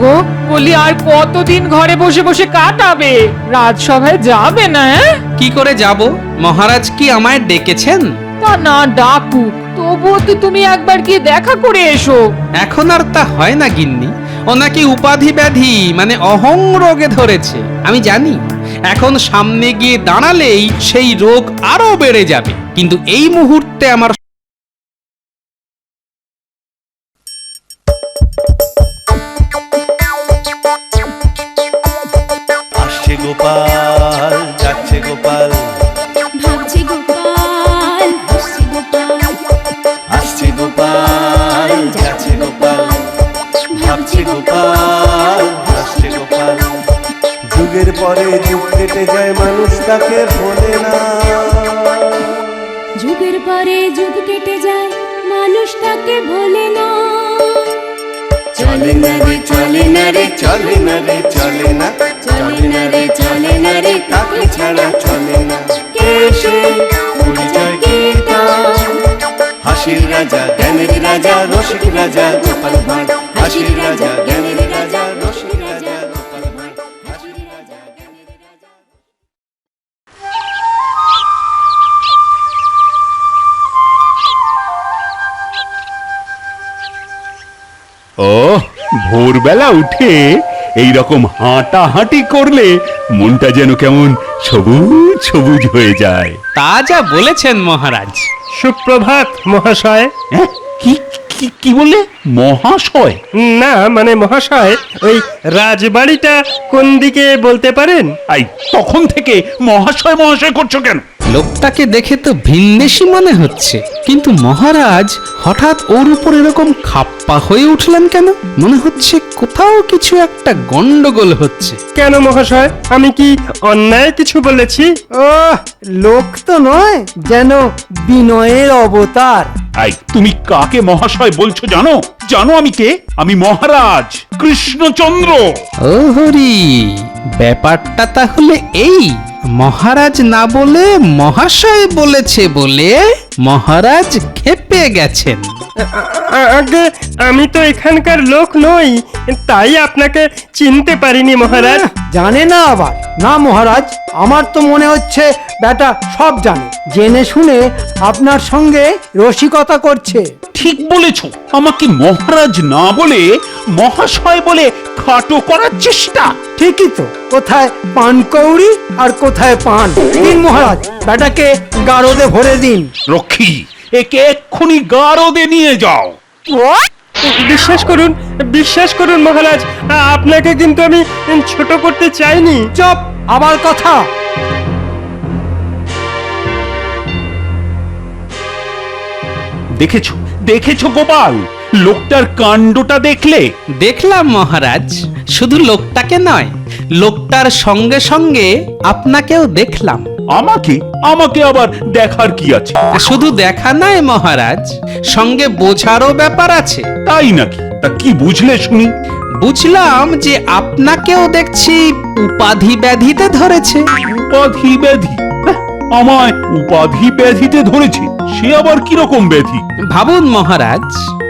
গো? বলি আর কতদিন ঘরে বসে বসে কাটাবে? রাজসভায় যাবে না? কি করে যাব? মহারাজ কি আমায় ডেকেছেন? তা না ডাকুক, তবুও তো তুমি একবার গিয়ে দেখা করে এসো। এখন আর তা হয় না গিন্নি। ও নাকি উপাধি ব্যাধি মানে অহং রোগে ধরেছে। আমি জানি এখন সামনে গিয়ে দাঁড়ালেই সেই রোগ আরো বেড়ে যাবে, কিন্তু এই মুহূর্তে আমার আসছে গোপাল, যাচ্ছে গোপাল, ভাবছে গোপাল, হাসছে গোপাল, আসছে গোপাল, যাচ্ছে গোপাল, ভাবছে গোপাল, হাসছে গোপাল। যুগের পরে যুগ কেটে যায়, মানুষ তাকে ভোলে না। যুগের পরে যুগ কেটে যায়, মানুষ তাকে ভোলে না। চলে না রে, চলে না রে, চলে না রে, চলে না, চলে না রে, চলে না রে, তাকে ছাড়া চলে না। কে সে? পরিচয় কি তার? হাসির রাজা, জ্ঞানের রাজা, রসিক রাজা গোপাল ভাঁড়। হাসির রাজা, জ্ঞানের রাজা, রসিক রাজা গোপাল ভাঁড়। হাসির রাজা, জ্ঞানের রাজা। ও ভোরবেলা উঠে এই রকম হাঁটাহাঁটি করলে মনটা যেন কেমন সবুজ সবুজ হয়ে যায়। তা যা বলেছেন মহারাজ। সুপ্রভাত মহাশয়। হ্যাঁ, কি কি কি বলে মহাশয়? না মানে মহাশয়, ওই রাজবাড়িটা কোন দিকে বলতে পারেন? আই তখন থেকে মহাশয় মহাশয় করছো কেন? লোকটাকে দেখে তো ভিনদেশি মনে হচ্ছে, কিন্তু মহারাজ হঠাৎ ওর উপর এরকম খাপ্পা হয়ে উঠলেন কেন? মনে হচ্ছে কোথাও কিছু একটা গন্ডগোল হচ্ছে। কেন মহাশয়, আমি কি অন্যায় কিছু বলেছি? ও লোক তো নয়, যেন বিনয়ের অবতার। আই তুমি কাকে মহাশয় বলছো জানো? জানো আমি কে? আমি মহারাজ কৃষ্ণচন্দ্র। ও হরি, ব্যাপারটা তাহলে এই, মহারাজ না বলে মহাশয় বলেছে বলে মহারাজ ক্ষেপে গেছেন। আগে আমি তো এখানকার লোক নই, তাই আপনাকে চিনতে পারিনি মহারাজ। জানে না আবার? না মহারাজ, আমার তো মনে হচ্ছে বেটা সব জানে, জেনে শুনে আপনার সঙ্গে রসিকতা করছে। ঠিক বলেছ, আমাকে মহারাজ না বলে মহাশয় বলে খাটো করার চেষ্টা। ঠিকই তো, কোথায় পান কৌড়ি আর কোথায় পান। দিন মহারাজ, বেটাকে গারদে ভরে দিন। রক্ষী, একে এক্ষুনি গারদে নিয়ে যাও। বিশ্বাস করুন মহারাজ, আপনাকে কিন্তু আমি ছোট করতে চাইনি। চুপ, আবার কথা। দেখেছো দেখেছো গোপাল, লোকটার কাণ্ডটা দেখলে? দেখলাম মহারাজ, শুধু লোকটাকে নয়, লোকটার সঙ্গে সঙ্গে আপনাকেও দেখলাম। আমাকে আমাকে আবার দেখার কি আছে? শুধু দেখা নয় মহারাজ, সঙ্গে বোঝারও ব্যাপার আছে। তাই নাকি? তা কি বুঝলে শুনি? বুঝলাম যে আপনাকেও দেখছি উপাধি ব্যাধিতে ধরেছে। উপাধি ব্যাধি? হ্যাঁ, আমায় উপাধি ব্যাধিতে ধরেছে? সে আবার কিরকম ব্যাধি? ভাবুন মহারাজ,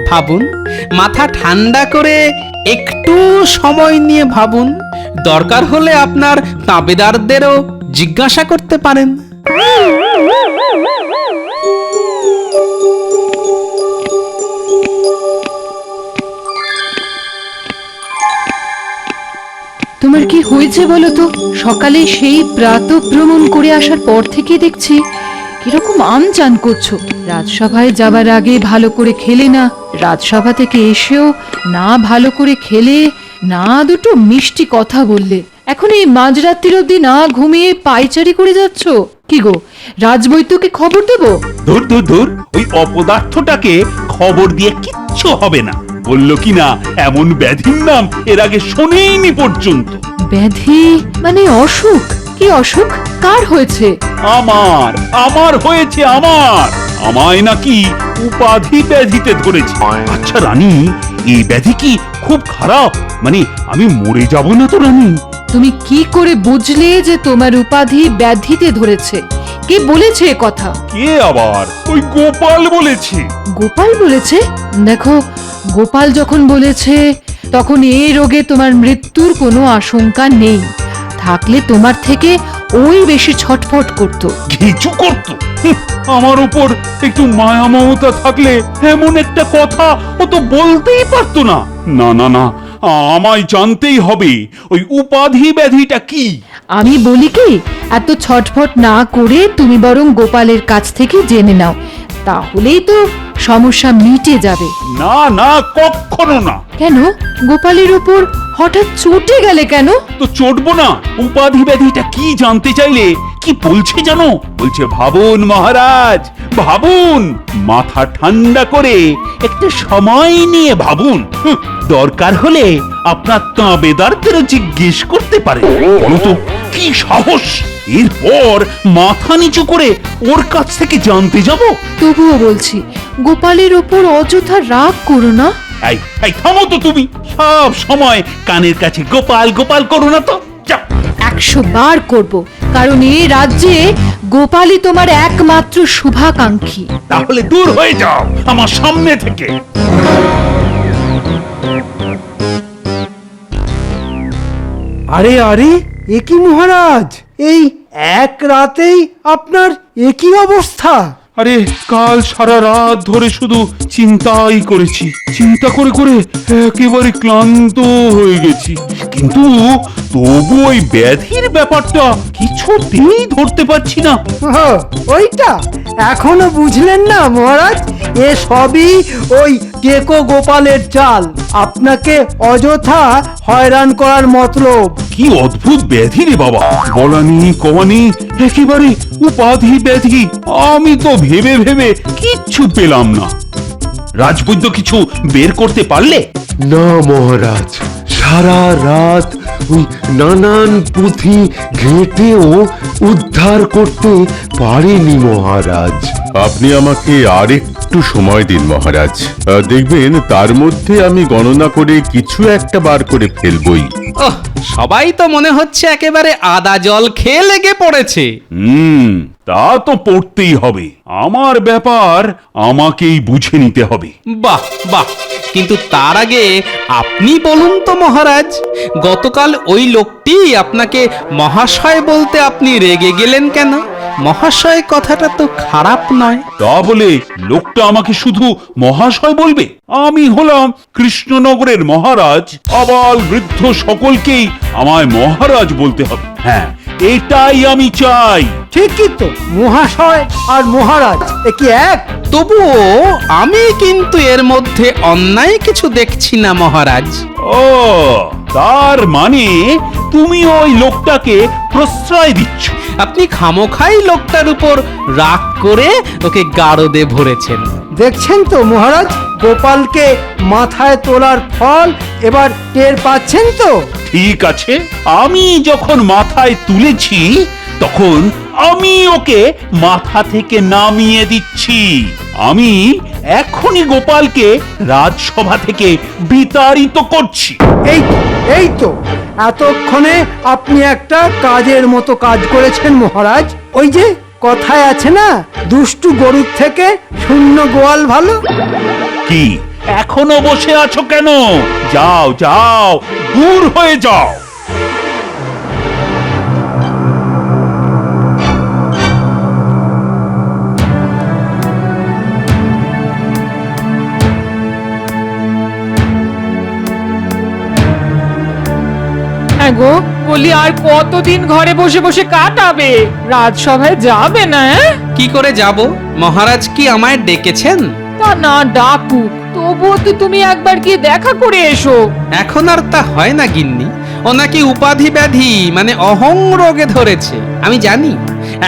ভাবুন, মাথা ঠান্ডা করে একটু সময় নিয়ে ভাবুন। দরকার হলে আপনার তাবেদারদেরও জিজ্ঞাসা করতে পারেন। তোমার কি হয়েছে বলো তো? সকালে সেই প্রাতঃভ্রমণ করে আসার পর থেকে দেখছি কিরকম আমচান করছো। রাজসভায় যাবার আগে ভালো করে খেলে না, রাজসভা থেকে এসেও না ভালো করে খেলে, না দুটো মিষ্টি কথা বললে, এখন এই মাঝরাত্রির অবধি না ঘুমিয়ে পায়চারি করে যাচ্ছ। কি গো, রাজবৈদ্যকে খবর দেবো? ধুর ধুর ধুর, ওই অপদার্থটাকে খবর দিয়ে কিচ্ছু হবে না। বললো কি না এমন ব্যাধির নাম এর আগে শোনেইনি পর্যন্ত। ব্যাধি মানে অসুখ? কি অসুখ? কার হয়েছে? আমার আমার হয়েছে, আমায় নাকি উপাধি ব্যাধিতে ধরেছে। আচ্ছা রানী, এই ব্যাধি কি খুব খারাপ? মানে আমি মরে যাব না তো রানী? তুমি কি করে বুঝলে যে তোমার উপাধি ব্যাধিতে ধরেছে? কে বলেছে এ কথা? কে আবার? ওই গোপাল বলেছে। গোপাল বলেছে? দেখো, গোপাল যখন বলেছে তখন এই রোগে তোমার মৃত্যুর কোনো আশঙ্কা নেই। থাকলে তোমার থেকে ওই বেশি ছটফট করত। কিছু করতো? আমার উপর একটু মায়া মমতা থাকলে এমন একটা কথা ও তো বলতেই পারতো না। না না না, আমায় জানতেই হবে ওই উপাধি ব্যাধিটা কি। আমি বলি কি, এত ছটফট না করে তুমি বরং গোপালের কাছ থেকে জেনে নাও, তাহলেই তো সমস্যা মিটে যাবে। না না, কখনো না। কেন, গোপালের উপর হঠাৎ চটে গেলে কেন? তো চটবো না। উপাধি ব্যাধিটা কি জানতে চাইলে কি বলছে জানো? বলছে, ভাবুন মহারাজ, ভাবুন, মাথা ঠান্ডা করে একটু সময় নিয়ে ভাবুন। দরকার হলে আপনার তাবেদারদেরও জিজ্ঞেস করতে পারে। বলো তো কি সাহস! এরপর মাথা নিচু করে ওর কাছ থেকে জানতে যাব? তবুও বলছি, গোপালের উপর অযথা রাগ করো না। এই থামো তো তুমি, সব সময় কানের কাছে গোপাল গোপাল করো না তো। যাও। 100 বার করব, কারণ এই রাজ্যে গোপালই তোমার একমাত্র শুভাকাঙ্ক্ষী। তাহলে দূর হয়ে যাও আমার সামনে থেকে। আরে আরে, এ কি মহারাজ, এই এক রাতেই আপনার একই অবস্থা? আরে কাল সারা রাত ধরে শুধু চিন্তাই করেছি, চিন্তা করে করে একেবারে ক্লান্ত হয়ে গেছি। কিন্তু তবু ওই ব্যাধির ব্যাপারটা কিছুতেই ধরতে পারছি না। ও, ওইটা এখনো বুঝলেন না মহারাজ? এ সবই ওই টেকো গোপালের চাল, আপনাকে অযথা হয়রান করার মতলব। কি অদ্ভুত ব্যাধি রে বাবা, বলানি কওয়ানি একেবারে উপাধি ব্যাধি। আমি তো ভেবে ভেবে কিচ্ছু পেলাম না। রাজবৈদ্য কিছু বের করতে পারলে? না মহারাজ, সারা রাত ওই নানান পুঁথি ঘেঁটেও উদ্ধার করতে পারেনি মহারাজ। আপনি আমাকে আরেকটু সময় দিন মহারাজ, দেখবেন তার মধ্যে আমি গণনা করে কিছু একটা বার করে ফেলবই। ওহ, সবাই তো মনে হচ্ছে একেবারে আদা জল খেয়ে লেগে পড়েছে। তা তো পড়তেই হবে। আমার ব্যাপার আমাকেই বুঝে নিতে হবে। বাহ বাহ, কিন্তু তার আগে আপনি বলুন তো মহারাজ, গতকাল ওই লোকটি আপনাকে মহাশয় বলতে আপনি রেগে গেলেন কেন? মহাশয় কথাটা তো খারাপ নয়। তা বলে লোকটা আমাকে শুধু মহাশয় বলবে? আমি হলাম কৃষ্ণনগরের মহারাজ, আবাল বৃদ্ধ সকলকেই আমায় মহারাজ বলতে হবে। হ্যাঁ, এটাই আমি চাই। ঠিকই তো, মহাশয় আর মহারাজ এ কি এক? তবুও আমি কিন্তু এর মধ্যে অন্যায় কিছু দেখছি না মহারাজ। ও, তার মানে তুমি ওই লোকটাকে প্রশ্রয় দিচ্ছ? আপনি খামোখাই লোকটার উপর রাগ করে ওকে গারদে ভরেছেন। দেখছেন তো মহারাজ, গোপালকে মাথায় তোলার ফল এবার টের পাচ্ছেন তো? ঠিক আছে, আমি যখন মাথায় তুলেছি তখন আমি ওকে মাথা থেকে নামিয়ে দিচ্ছি। আমি এখনই গোপালকে রাজসভা থেকে বিতাড়িত করছি। এই তো এতক্ষণে আপনি একটা কাজের মতো কাজ করেছেন মহারাজ। ওই যে কথায় আছে না, দুষ্টু গরুর থেকে শূন্য গোয়াল ভালো। কি এখনো বসে আছো কেন? যাও যাও, দূর হয়ে যাও। হ্যাঁ গো, বলি আর কতদিন ঘরে বসে বসে কাটাবে? রাজসভায় যাবে না? কি করে যাব? মহারাজ কি আমায় ডেকেছেন? তা না ডাকুক, তবুও তো তুমি একবার গিয়ে দেখা করে এসো। এখন আর তা হয় না গিন্নি, ও নাকি উপাধি ব্যাধি মানে অহং রোগে ধরেছে। আমি জানি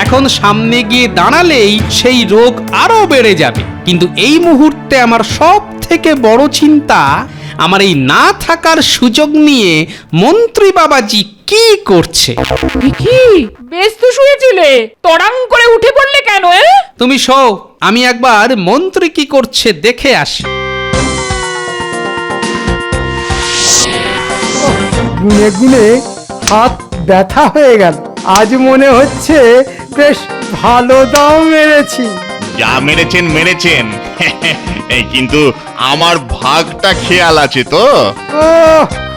এখন সামনে গিয়ে দাঁড়ালেই সেই রোগ আরো বেড়ে যাবে, কিন্তু এই মুহূর্তে আমার সব থেকে বড় চিন্তা আমার এই না থাকার সুযোগ নিয়ে মন্ত্রী বাবাজি কি করছে। কি বেশ তো শুয়েছিলে, তড়াং করে উঠে পড়লে কেন? তুমি শো, আমি একবার মন্ত্রী কি করছে দেখে আসি। গুনে গুনে হাত ব্যথা হয়ে গেল। আজ মনে হচ্ছে বেশ ভালো দাম মেরেছি। যা মেরেছেন মেরেছেন কিন্তু আমার ভাগটা খেয়াল আছে তো? ও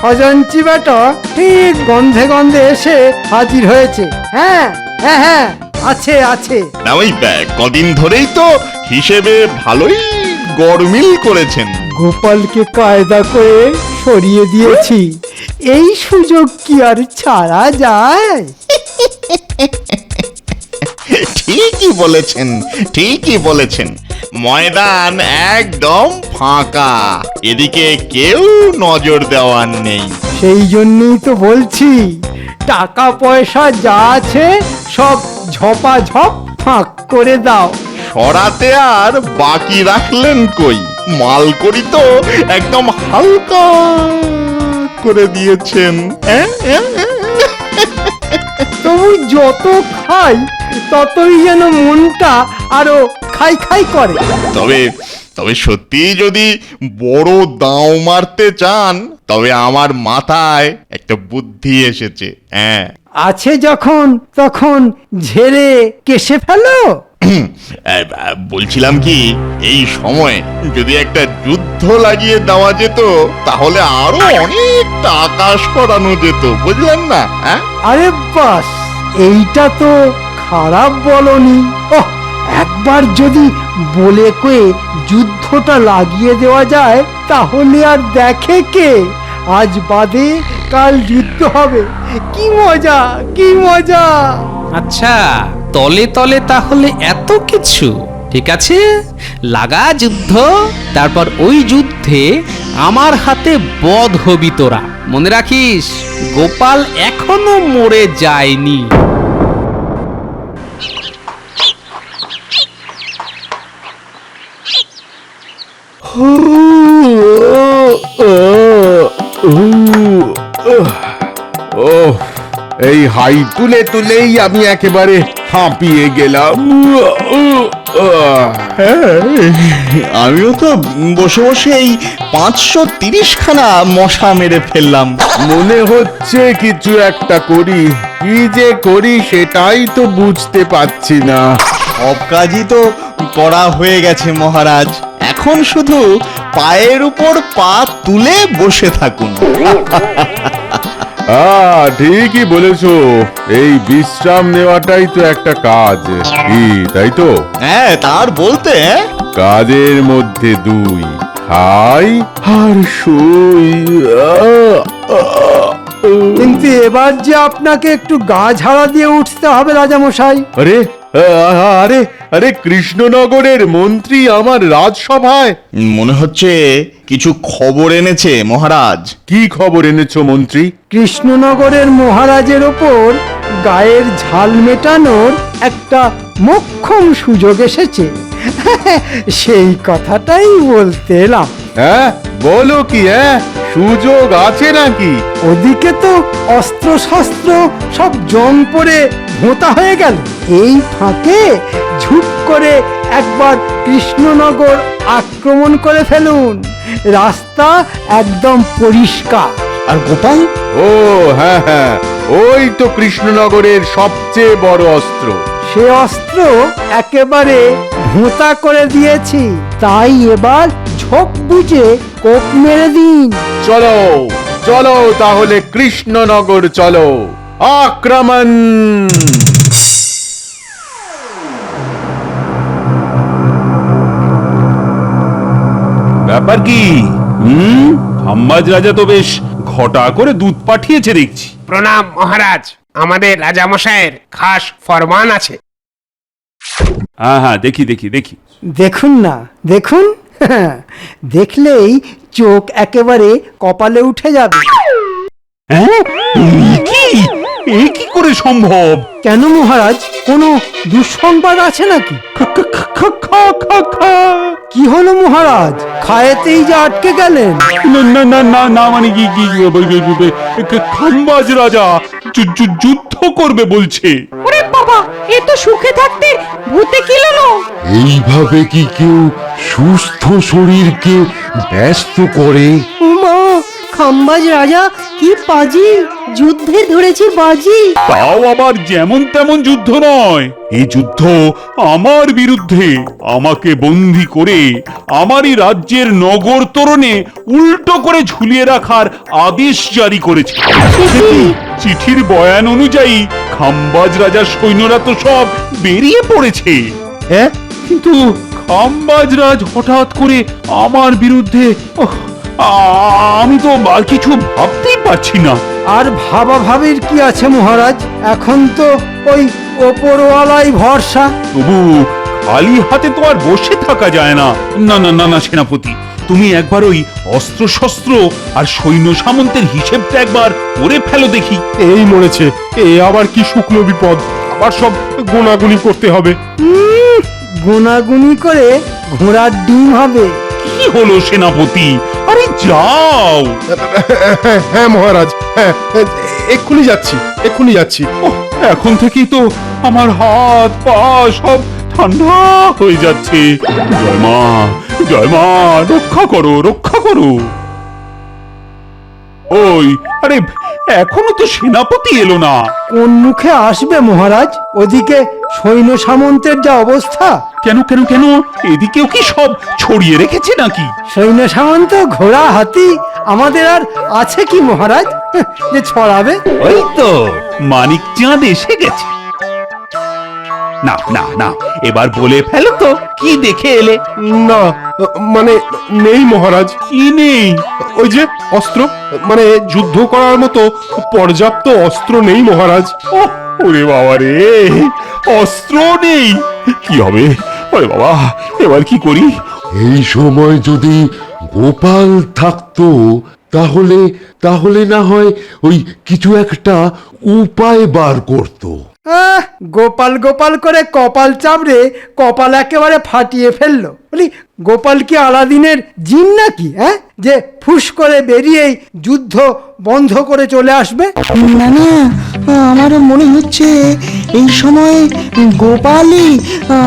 খজাঞ্চি বেটা ঠিক গন্ধে গন্ধে এসে হাজির হয়েছে। হ্যাঁ হ্যাঁ হ্যাঁ, আছে আছে। না ওই কদিন ধরেই তো হিসেবে ভালোই গরমিল করেছেন। গোপালকে কায়দা করে সরিয়ে দিয়েছি, এই সুযোগ কি আর ছাড়া যায়? ঠিকই বলেছেন, ঠিকই বলেছেন। ময়দান একদম ফাঁকা, এদিকে কেউ নজর দেওয়ার নেই। সেই জন্যই তো বলছি, টাকা পয়সা যা আছে সব ঝপাঝপ ফাঁক করে দাও। সরাতে আর বাকি রাখলেন কই? মালকড়ি তো একদম হালকা করে দিয়েছেন। তবু যত খাই ততই যেন মনটা আরো খাই খাই করে। তবে তবে সত্যি যদি বড় দাও মারতে চান, তবে আমার মাথায় একটা বুদ্ধি এসেছে। হ্যাঁ, আছে যখন তখন ঝেড়ে কেসে ফেলো। বলছিলাম কি, এই সময় যদি একটা যুদ্ধ লাগিয়ে দেওয়া যেত, তাহলে আরো অনেক টাকা সরানো যেত, বুঝলেন না? হ্যাঁ, আরে বাস, এইটা তো খারাপ বলনি। ওহ, একবার যদি বলে কয়ে যুদ্ধটা লাগিয়ে দেওয়া যায়, তাহলে আর দেখে কে? আজ বাদে কাল যুদ্ধ হবে। কি মজা, কি মজা! আচ্ছা, তলে তলে তাহলে এত কিছু। ঠিক আছে, লাগা যুদ্ধ, তারপর ওই যুদ্ধে আমার হাতে বধ হবি তোরা। মনে রাখিস, গোপাল এখনো মরে যায়নি। এই হাই তুলে তুলেই আমি একেবারে হাঁপিয়ে গেলাম। আমিও তো বসে বসে এই 530 খানা মশা মেরে ফেললাম। মনে হচ্ছে কিছু একটা করি, কি যে করি সেটাই তো বুঝতে পারছি না। সব কাজই তো করা হয়ে গেছে মহারাজ, এখন শুধু পায়ের উপর পা তুলে বসে থাকুন। ঠিকই বলেছো, এই বিশ্রাম নেওয়াটাই তো একটা কাজ, কি তাই তো? হ্যাঁ, তার বলতে কাজের মধ্যে দুই, খাই আর শুই। কিন্তু এবার যে আপনাকে একটু গা ঝাড়া দিয়ে উঠতে হবে রাজামশাই। আরে আরে আরে, কৃষ্ণনগরের মন্ত্রী আমার রাজসভায়। মনে হচ্ছে কিছু খবর এনেছে মহারাজ। কি খবর এনেছো মন্ত্রী? কৃষ্ণনগরের মহারাজের ওপর গায়ের ঝাল মেটানোর একটা মোক্ষম সুযোগ এসেছে। সেই কথাটাই বলতে এলাম। হ্যাঁ, বলো কি? সুযোগ আছে নাকি? ওদিকে তো অস্ত্র শস্ত্র সব জং পড়ে ভোঁতা হয়ে গেল, এই ফাঁকে ঝুপ করে একবার কৃষ্ণনগর আক্রমণ করে ফেলুন, রাস্তা একদম পরিষ্কার। আর গোপাল? ও হ্যাঁ হ্যাঁ, ওই তো কৃষ্ণনগরের সবচেয়ে বড় অস্ত্র। সে অস্ত্র একেবারে ভোঁতা করে দিয়েছি, তাই এবার ঝোঁক বুঝে কোপ মেরে দিন। চলো চলো তাহলে কৃষ্ণনগর চলো, আক্রমণ! ব্যাপার কি? হাম্বাজ রাজা তো বেশ ঘটা করে দুধ পাঠিয়েছে দেখছি। প্রণাম মহারাজ, আমাদের রাজামশাইয়ের খাস ফরমান আছে। হ্যাঁ হ্যাঁ, দেখি দেখি দেখি। দেখুন না, দেখুন। দেখলেই চোখ একেবারে কপালে উঠে যাবে। হ্যাঁ, এ কি করে সম্ভব? কেন মহারাজ, কোনো দুঃসংবাদ আছে নাকি? কি হলো মহারাজ, খায়েতেই যে আটকে গেলেন? না না না না না, মানে কি কি খাম্বাজ রাজা যুদ্ধ করবে বলছে। ওরে বাবা, এ তো সুখে থাকতে ভূতে কিলানো। এইভাবে কি কেউ সুস্থ শরীরকে ব্যস্ত করে? মা, খাম্বাজ রাজা কি পাজি যুদ্ধে ধরেছে বাজি। তাও আবার যেমন তেমন যুদ্ধ নয়, এই যুদ্ধ আমার বিরুদ্ধে। আমাকে বন্দী করে আমারই রাজ্যের নগর তোরণে উল্টো করে ঝুলিয়ে রাখার আদেশ জারি করেছে। চিঠির বয়ান অনুযায়ী খাম্বাজ রাজার সৈন্যরা তো সব বেরিয়ে পড়েছে। হ্যাঁ, কিন্তু খাম্বাজ রাজ হঠাৎ করে আমার বিরুদ্ধে, আমি তো আর কিছু ভাবতেই পারছি না। আর ভাবাভাবির কি আছে মহারাজ, এখন তো ওই ওপরওয়ালাই ভরসা। তবু খালি হাতে তো আর বসে থাকা যায় না। না না না না সেনাপতি, তুমি একবার ওই অস্ত্র শস্ত্র আর সৈন্য সামন্তের হিসেবটা একবার করে ফেলো দেখি। এই মরেছে, এ আবার কি শুকনো বিপদ, আবার সব গোনাগুনি করতে হবে। গুনাগুনি করে ঘোড়ার ডিম হবে। কি হলো সেনাপতি, আরে যাও। হ্যাঁ মহারাজ, হ্যাঁ এক্ষুনি যাচ্ছি, এক্ষুনি যাচ্ছি। ওহ, এখন থেকেই তো আমার হাত পা সব ঠান্ডা হয়ে যাচ্ছে। জয় মা, জয় মা, রক্ষা করো, রক্ষা করো। ওই, আরে এখনো তো সেনাপতি এলো না। কোন মুখে আসবে মহারাজ? ওদিকে সৈন্য সামন্তের যা অবস্থা। কেন কেন কেন, এদিকেও কি সব ছড়িয়ে রেখেছে নাকি? সৈন্য সামন্ত ঘোড়া হাতি আমাদের আর আছে কি মহারাজ যে ছড়াবে? ওই তো মানিক চাঁদ এসে গেছে। না না না, এবার বলে ফেলো তো, কি দেখে এলে? না মানে নেই মহারাজ। কি নেই? ওই যে অস্ত্র, মানে যুদ্ধ করার মতো পর্যাপ্ত অস্ত্র নেই মহারাজ। ওহ, ওরে বাবা রে, অস্ত্র নেই, কি হবে? ওরে বাবা, এবার কি করি? এই সময় যদি গোপাল থাকতো তাহলে তাহলে না হয় ওই কিছু একটা উপায় বার করতো। গোপাল গোপাল করে কপাল চাপড়ে কপাল একেবারে ফাটিয়ে ফেললো। বলি গোপাল কি আলাদিনের জিন নাকি, হ্যাঁ, যে ফুস করে বেরিয়েই যুদ্ধ বন্ধ করে চলে আসবে? না না, আমারও মনে হচ্ছে এই সময় গোপালই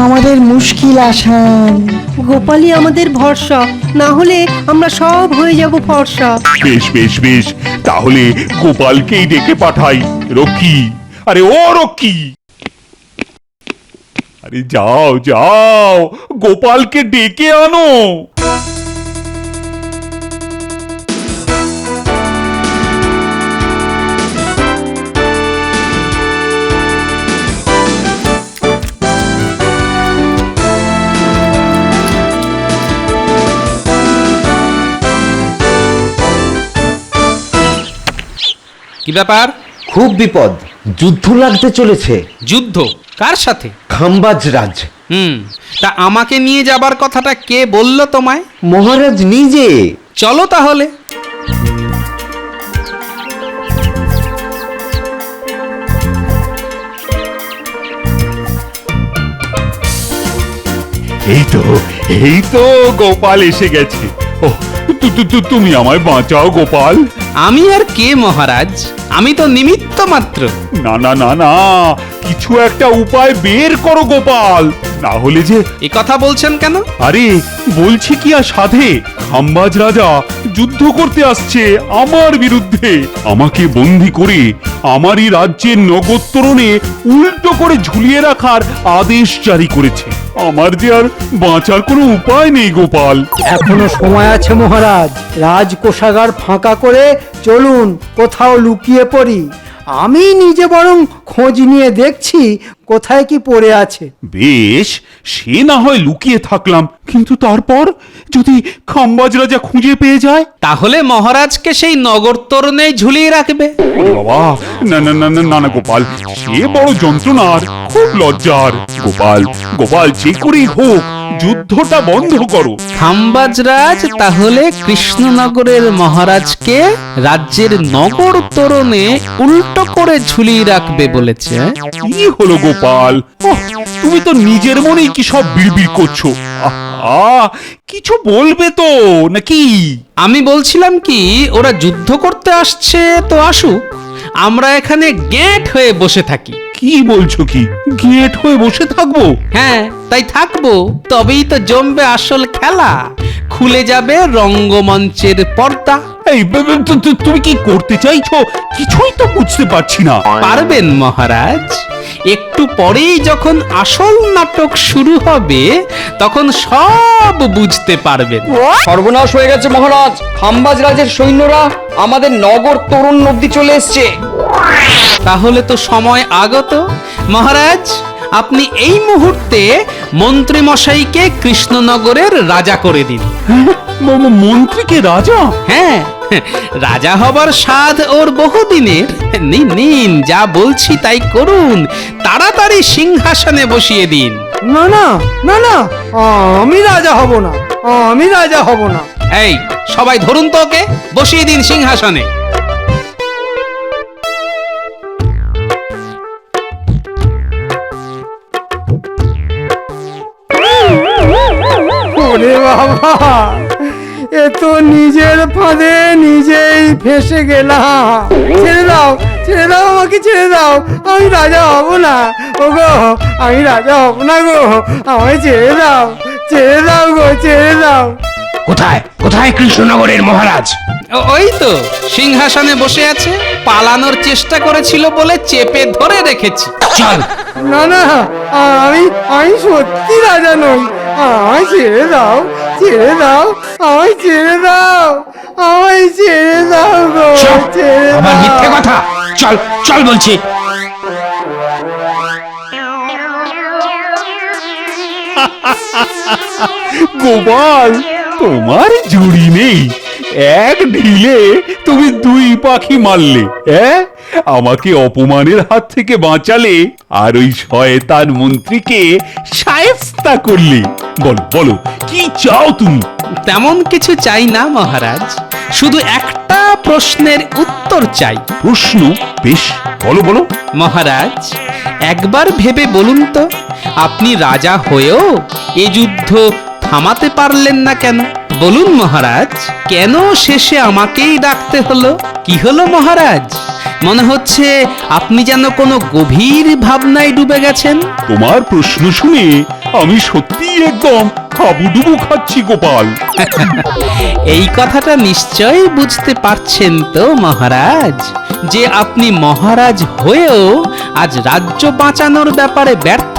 আমাদের মুশকিল আসান। গোপালই আমাদের ভরসা, না হলে আমরা সব হয়ে যাব ফর্সা। বেশ বেশ বেশ, তাহলে গোপালকেই ডেকে পাঠাই। রক্ষী, আরে ও রক্ষী, আরে যাও যাও, গোপালকে ডেকে আনো। কি ব্যাপার? খুব বিপদ, যুদ্ধ লাগতে চলেছে। যুদ্ধ কার সাথে? খাম্বাজ রাজ। তা আমাকে নিয়ে যাবার কথাটা কে বলল তোমায়? মহারাজ নিজে। চলো তাহলে। এই তো গোপাল এসে গেছে। ও, তুমি আমায় বাঁচাও গোপাল। আমি আর কে মহারাজ, আমি তো নিমিত্ত মাত্র। না না না না, কিছু একটা উপায় বের করো গোপাল, না হলে যে। এ কথা বলছেন কেন? আরে বলছি কি আর সাধে, খাম্বাজ রাজা যুদ্ধ করতে আসছে আমার বিরুদ্ধে। আমাকে বন্দী করে আমারই রাজ্যের নগর তোরণে উল্টো করে ঝুলিয়ে রাখার আদেশ জারি করেছে। আমার যে আর বাঁচার কোনো উপায় নেই গোপাল। এখনো সময় আছে মহারাজ, রাজকোষাগার ফাঁকা করে চলুন কোথাও লুকিয়ে পড়ি। আমি নিজে বরং খোঁজ নিয়ে দেখছি কোথায় কি পড়ে আছে। বেশ, সে না হয় লুকিয়ে থাকলাম, কিন্তু তারপর যদি খাম্বাজ রাজা খুঁজে পেয়ে যায়? তাহলে মহারাজকে সেই নগর তোরণেই ঝুলিয়ে রাখবে। বাবা, না না না না না না গোপাল, সে বড় যন্ত্রণার, খুব লজ্জার। গোপাল গোপাল, যে করেই হোক যুদ্ধটা বন্ধ করো। খাম্বাজরাজ তাহলে কৃষ্ণনগরের মহারাজকে রাজ্যের নগর তোরণে উল্টো করে ঝুলিয়ে রাখবে বলেছে। কি হলো গোপাল, তুমি তো নিজের মনেই কি সব বিড়বিড় করছো। কিছু বলবে তো নাকি? আমি বলছিলাম কি, ওরা যুদ্ধ করতে আসছে তো আসুক, আমরা এখানে গেট হয়ে বসে থাকি। কি বলছো কি, গেট হয়ে বসে থাকবো? হ্যাঁ, তাই থাকবো, তবেই তো জমবে আসল খেলা, খুলে যাবে রঙ্গমঞ্চের পর্দা। এই তুমি কি করতে চাইছো কিছুই তো বুঝতে পারছি না। পারবেন মহারাজ, একটু পরেই যখন আসল নাটক শুরু হবে তখন সব বুঝতে পারবেন। সর্বনাশ হয়ে গেছে মহারাজ, খাম্বাজ রাজের সৈন্যরা আমাদের নগর তরুণ অব্দি চলে এসছে। তাহলে তো সময় আগত। মহারাজ, আপনি এই মুহূর্তে মন্ত্রী মশাইকে কৃষ্ণনগরের রাজা করে দিন। মন্ত্রীকে রাজা? হ্যাঁ, রাজা হবার স্বাদ ওর বহুদিনের। নিন নিন, যা বলছি তাই করুন, তাড়াতাড়ি সিংহাসনে বসিয়ে দিন। না না না না, আমি রাজা হব না, আমি রাজা হব না। এই সবাই ধরুন তো ওকে, বসিয়ে দিন সিংহাসনে। ওরে বাবা, এ তো নিজের ফাঁদে নিজেই ফেসে গেলাম। ছেড়ে দাও, ছেড়ে দাও, আমাকে ছেড়ে দাও, আমি রাজা হব না। ওগো, আমি রাজা হব না গো, আমায় ছেড়ে দাও, ছেড়ে দাও গো, ছেড়ে দাও। কোথায় কোথায় কৃষ্ণনগরের মহারাজ? ওই তো সিংহাসনে বসে আছে, পালানোর চেষ্টা করেছিল বলে চেপে ধরে রেখেছি। চল। না না, আমি আমি সত্যি রাজা নই, আমায় ছেড়ে দাও, ছেড়ে দাও, আমায় ছেড়ে দাও, আমায় ছেড়ে দাও গো, ছেড়ে আবার দাও। মিথ্যে কথা, চল চল বলছি। গোপাল, তোমার জুড়ি নেই, এক ঢিলে তুমি দুই পাখি মারলে। আমাকে অপমানের হাত থেকে বাঁচালে, আর ওই শয়তান মন্ত্রীকে শায়েস্তা করলে। বলো বলো, কি চাও তুমি? তেমন কিছু চাই না মহারাজ, শুধু একটা প্রশ্নের উত্তর চাই। প্রশ্ন? বেশ, বলো বলো। মহারাজ, একবার ভেবে বলুন তো, আপনি রাজা হয়েও এ যুদ্ধ থামাতে পারলেন না কেন? বলুন মহারাজ, কেন শেষে আমাকেই ডাকতে হলো? কি হলো মহারাজ? মনে হচ্ছে আপনি যেন কোনো গভীর ভাবনায় ডুবে গেছেন। তোমার প্রশ্ন শুনে আমি সত্যি একদম হাবুডুবু খাচ্ছি গোপাল। এই কথাটা নিশ্চয়ই বুঝতে পারছেন তো মহারাজ, যে আপনি মহারাজ হয়েও আজ রাজ্য বাঁচানোর ব্যাপারে ব্যর্থ।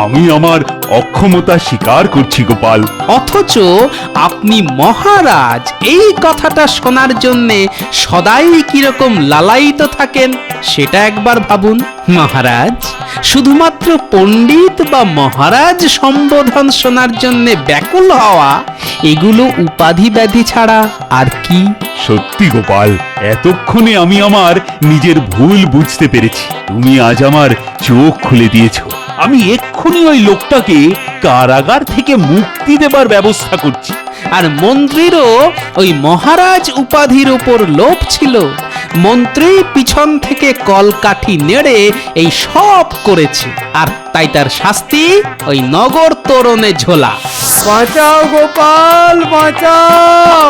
আমি আমার অক্ষমতা স্বীকার করছি গোপাল। অথচ আপনি মহারাজ, এই কথাটা শোনার জন্যে সদাই কিরকম লালায়িত থাকেন সেটা একবার ভাবুন। মহারাজ, শুধুমাত্র পণ্ডিত বা মহারাজ সম্বোধন শোনার জন্যে ব্যাকুল হওয়া, এগুলো উপাধি ব্যাধি ছাড়া আর কি? সত্যি গোপাল, এতক্ষণে আমি আমার নিজের ভুল বুঝতে পেরেছি। তুমি আজ আমার চোখ খুলে দিয়েছো। আমি এক্ষুনি ওই লোকটাকে কারাগার থেকে মুক্তি দেবার ব্যবস্থা করছি। আর মন্ত্রীরও ওই মহারাজ উপাধির উপর লোভ ছিল। মন্ত্রী পিছন থেকে কলকাঠি নেড়ে এই সব করেছে, আর তাই তার শাস্তি ওই নগর তোরণে ঝোলা। বাঁচাও গোপাল, বাঁচাও,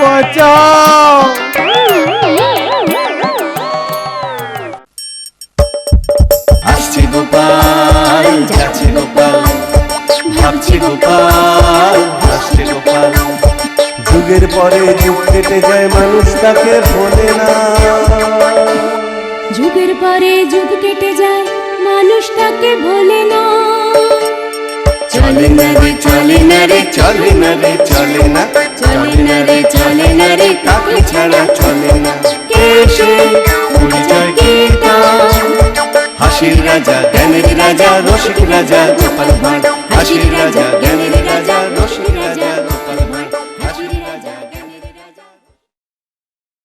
বাঁচাও। আসছে গোপাল, যাচ্ছে গোপাল, ভাবছে গোপাল, হাসছে গোপাল। যুগের পরে যুগ কেটে যায়, মানুষ তাকে ভোলে না। যুগের পরে যুগ কেটে যায়, মানুষ তাকে ভোলে না। চলে না রে, চলে না রে, চলে না রে, চলে না, চলে না রে, চলে না রে, কাকে ছাড়া চলে না। কে সে? পরিচয় কি তার? হাসির রাজা, জ্ঞানের রাজা, রসিক রাজা, গোপাল ভাঁড়। হাসির রাজা, জ্ঞানের